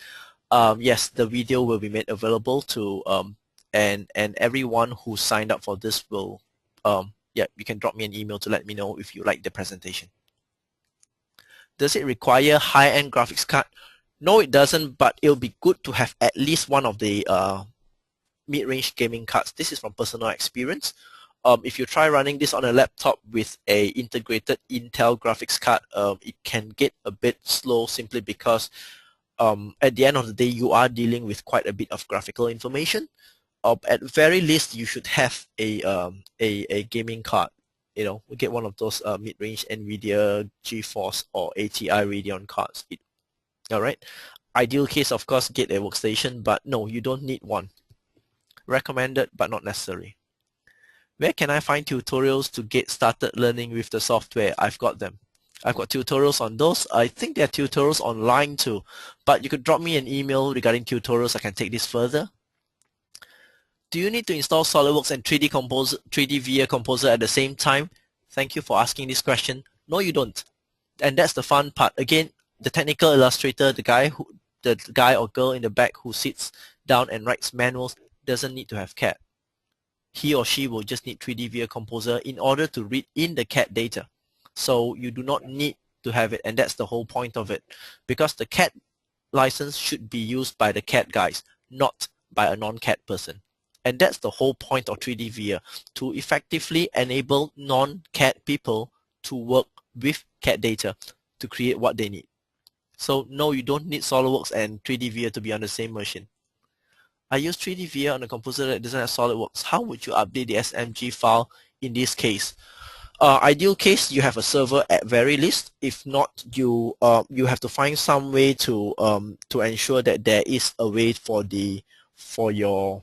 yes, the video will be made available to, and everyone who signed up for this will, yeah, you can drop me an email to let me know if you like the presentation. Does it require high-end graphics card? No, it doesn't, but it'll be good to have at least one of the mid-range gaming cards. This is from personal experience. If you try running this on a laptop with a integrated Intel graphics card, it can get a bit slow simply because at the end of the day, you are dealing with quite a bit of graphical information. At very least, you should have a gaming card. You know, we get one of those mid-range NVIDIA GeForce or ATI Radeon cards. All right. Ideal case, of course, get a workstation, but no, you don't need one. Recommended, but not necessary. Where can I find tutorials to get started learning with the software? I've got them. I've got tutorials on those. I think there are tutorials online too, but you could drop me an email regarding tutorials. I can take this further. Do you need to install SolidWorks and 3D via Composer at the same time? Thank you for asking this question. No, you don't. And that's the fun part. Again, the technical illustrator, the guy or girl in the back who sits down and writes manuals, doesn't need to have CAD. He or she will just need 3D via Composer in order to read in the CAD data. So you do not need to have it, and that's the whole point of it, because the CAD license should be used by the CAD guys, not by a non-CAD person. And that's the whole point of 3D via, to effectively enable non-CAD people to work with CAD data to create what they need. So no, you don't need SolidWorks and 3D via to be on the same machine. I use 3D via on a composer that doesn't have SolidWorks. How would you update the SMG file in this case? Ideal case, you have a server at very least. If not, you have to find some way to ensure that there is a way for your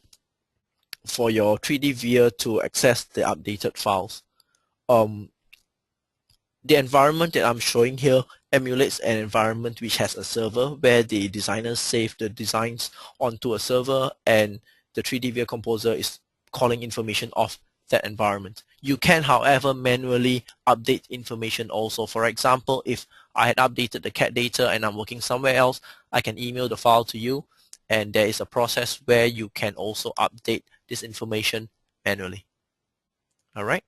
3D via to access the updated files. the environment that I'm showing here emulates an environment which has a server where the designers save the designs onto a server, and the 3D Viewer Composer is calling information off that environment. You can, however, manually update information also. For example, if I had updated the CAD data and I'm working somewhere else, I can email the file to you, and there is a process where you can also update this information manually. All right.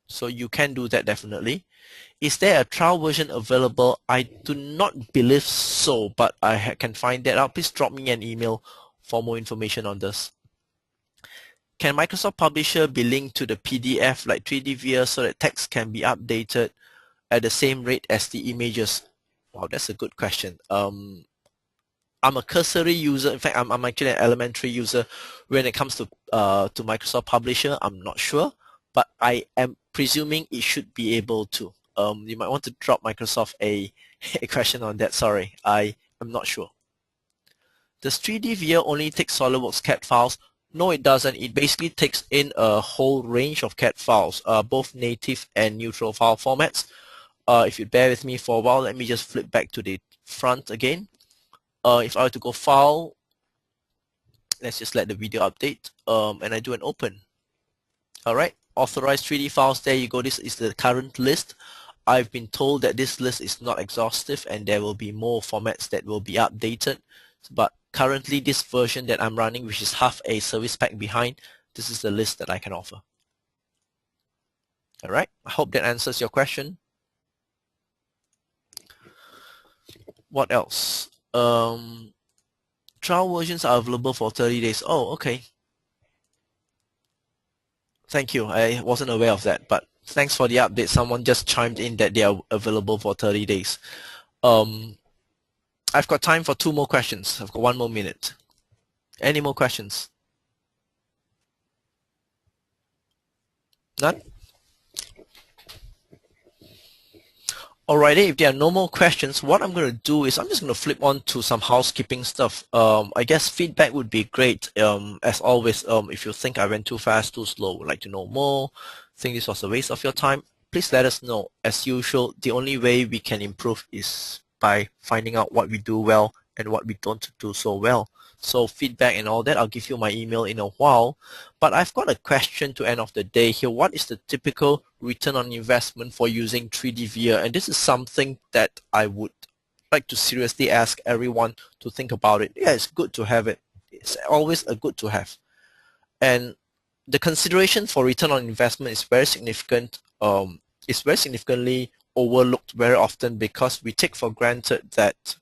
So you can do that definitely. Is there a trial version available? I do not believe so, but I can find that out. Please drop me an email for more information on this. Can Microsoft Publisher be linked to the PDF like 3D Viewer so that text can be updated at the same rate as the images? Wow, that's a good question. I'm a cursory user. In fact, I'm actually an elementary user when it comes to Microsoft Publisher. I'm not sure, but I am presuming it should be able to. You might want to drop Microsoft a question on that. Sorry, I am not sure. Does 3D Viewer only take SolidWorks CAD files? No, it doesn't. It basically takes in a whole range of CAD files, both native and neutral file formats. If you bear with me for a while, let me just flip back to the front again. If I were to go File, let's just let the video update, and I do an open. All right, authorized 3D files. There you go. This is the current list. I've been told that this list is not exhaustive and there will be more formats that will be updated. But currently, this version that I'm running, which is half a service pack behind, this is the list that I can offer. All right, I hope that answers your question. What else? Trial versions are available for 30 days. Oh, okay. Thank you. I wasn't aware of that, but thanks for the update. Someone just chimed in that they are available for 30 days. I've got time for 2 more questions. I've got 1 more minute. Any more questions? None? Alrighty, if there are no more questions, what I'm going to do is I'm just going to flip on to some housekeeping stuff. I guess feedback would be great. As always, if you think I went too fast, too slow, would like to know more, think this was a waste of your time, please let us know. As usual, the only way we can improve is by finding out what we do well and what we don't do so well. So feedback and all that, I'll give you my email in a while. But I've got a question to end of the day here. What is the typical return on investment for using 3D Viewer? And this is something that I would like to seriously ask everyone to think about it. Yeah, it's good to have it. It's always a good to have. And the consideration for return on investment is very significant. It's very significantly overlooked very often because we take for granted that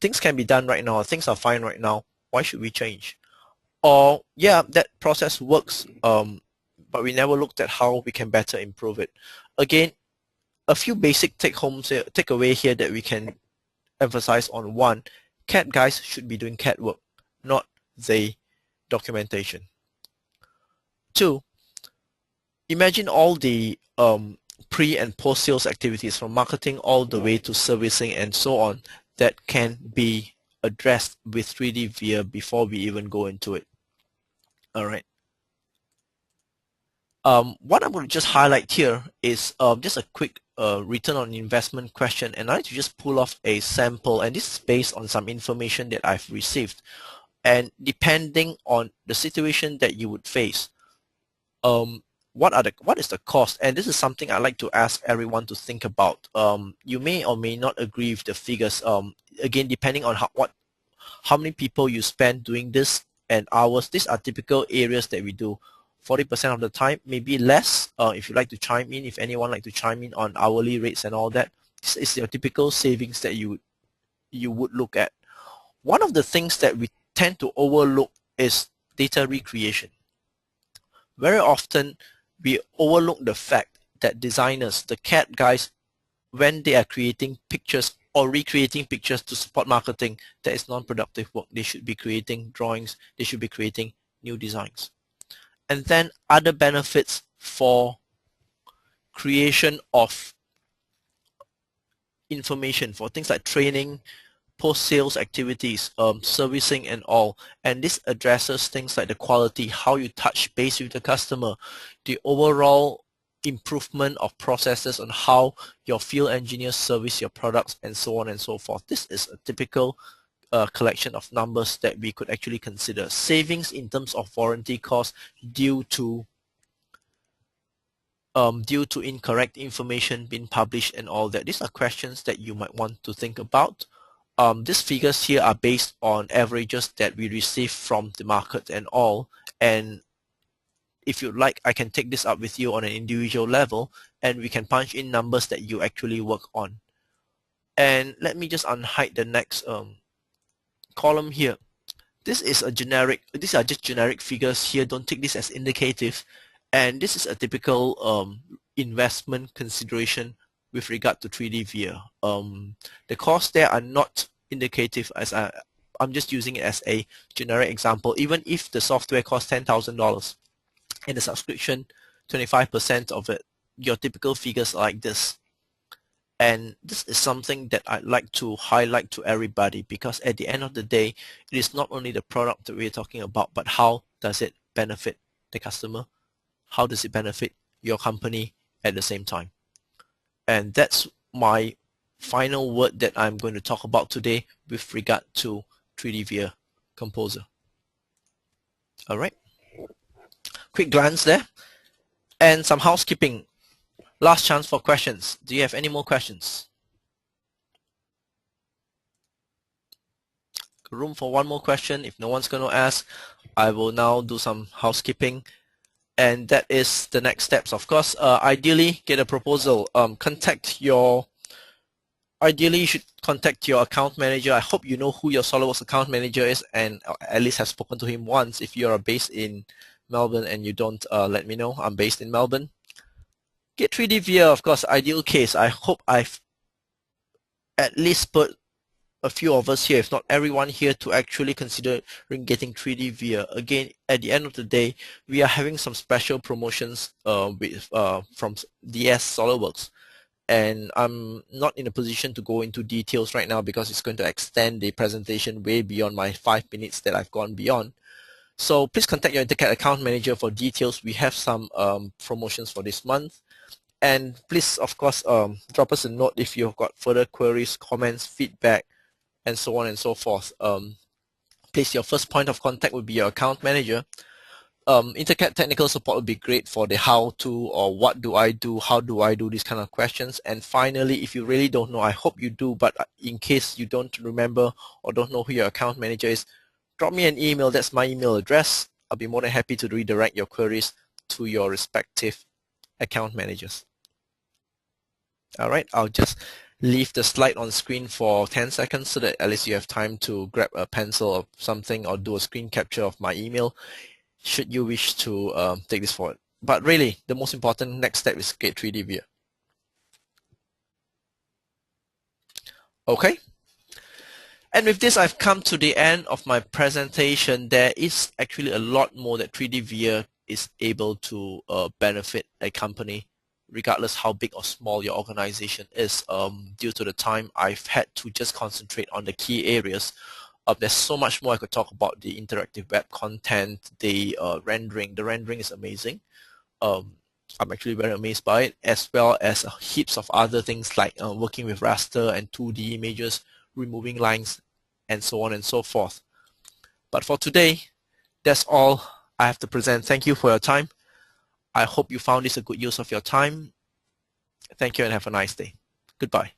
things can be done right now, things are fine right now, why should we change? Or, yeah, that process works, but we never looked at how we can better improve it. Again, a few basic takeaway here that we can emphasize on. 1, CAD guys should be doing CAD work, not the documentation. 2, imagine all the pre and post sales activities from marketing all the way to servicing and so on that can be addressed with 3D Viewer before we even go into it. All right. What I'm going to just highlight here is just a quick return on investment question, and I like to just pull off a sample, and this is based on some information that I've received. And depending on the situation that you would face, what is the cost? And this is something I like to ask everyone to think about. You may or may not agree with the figures. Again, depending on how many people you spend doing this and hours. These are typical areas that we do 40% of the time, maybe less. If you like to chime in, if anyone like to chime in on hourly rates and all that, this is your typical savings that you would look at. One of the things that we tend to overlook is data recreation. Very often, we overlook the fact that designers, the CAD guys, when they are creating pictures or recreating pictures to support marketing, that is non-productive work. They should be creating drawings. They should be creating new designs. And then other benefits for creation of information for things like training, post-sales activities, servicing and all. And this addresses things like the quality, how you touch base with the customer, the overall improvement of processes on how your field engineers service your products and so on and so forth. This is a typical collection of numbers that we could actually consider. Savings in terms of warranty costs due to incorrect information being published and all that. These are questions that you might want to think about. These figures here are based on averages that we receive from the market and all. And if you'd like, I can take this up with you on an individual level and we can punch in numbers that you actually work on. And let me just unhide the next column here. These are just generic figures here. Don't take this as indicative. And this is a typical investment consideration with regard to 3D VIA. The costs there are not indicative, as I'm just using it as a generic example. Even if the software costs $10,000 and the subscription 25% of it, your typical figures are like this. And this is something that I'd like to highlight to everybody, because at the end of the day, it is not only the product that we're talking about, but how does it benefit the customer? How does it benefit your company at the same time? And that's my final word that I'm going to talk about today with regard to 3D VIA Composer. All right. Quick glance there. And some housekeeping. Last chance for questions. Do you have any more questions? Room for one more question. If no one's going to ask, I will now do some housekeeping. And that is the next steps. Of course, ideally get a proposal. Ideally you should contact your account manager. I hope you know who your SolidWorks account manager is and at least have spoken to him once. If you are based in Melbourne and you don't, let me know. I'm based in Melbourne. Get 3D VIA, of course, ideal case. I hope I've at least put a few of us here, if not everyone here, to actually consider getting 3D VIA. Again, at the end of the day, we are having some special promotions from DS SolidWorks. And I'm not in a position to go into details right now because it's going to extend the presentation way beyond my 5 minutes that I've gone beyond. So please contact your INTERCAD account manager for details. We have some promotions for this month. And please, of course, drop us a note if you've got further queries, comments, feedback, and so on and so forth. Please, your first point of contact would be your account manager. INTERCAD technical support would be great for the how-to or what do I do, how do I do, these kind of questions. And finally, if you really don't know, I hope you do, but in case you don't remember or don't know who your account manager is, drop me an email. That's my email address. I'll be more than happy to redirect your queries to your respective account managers. All right, I'll just leave the slide on screen for 10 seconds so that at least you have time to grab a pencil or something or do a screen capture of my email should you wish to take this forward. But really, the most important next step is get 3D VIA. Okay. And with this, I've come to the end of my presentation. There is actually a lot more that 3D VIA is able to benefit a company, regardless how big or small your organization is. Due to the time, I've had to just concentrate on the key areas. There's so much more I could talk about: the interactive web content, the rendering. The rendering is amazing. I'm actually very amazed by it, as well as heaps of other things like working with raster and 2D images, removing lines, and so on and so forth. But for today, that's all I have to present. Thank you for your time. I hope you found this a good use of your time. Thank you and have a nice day. Goodbye.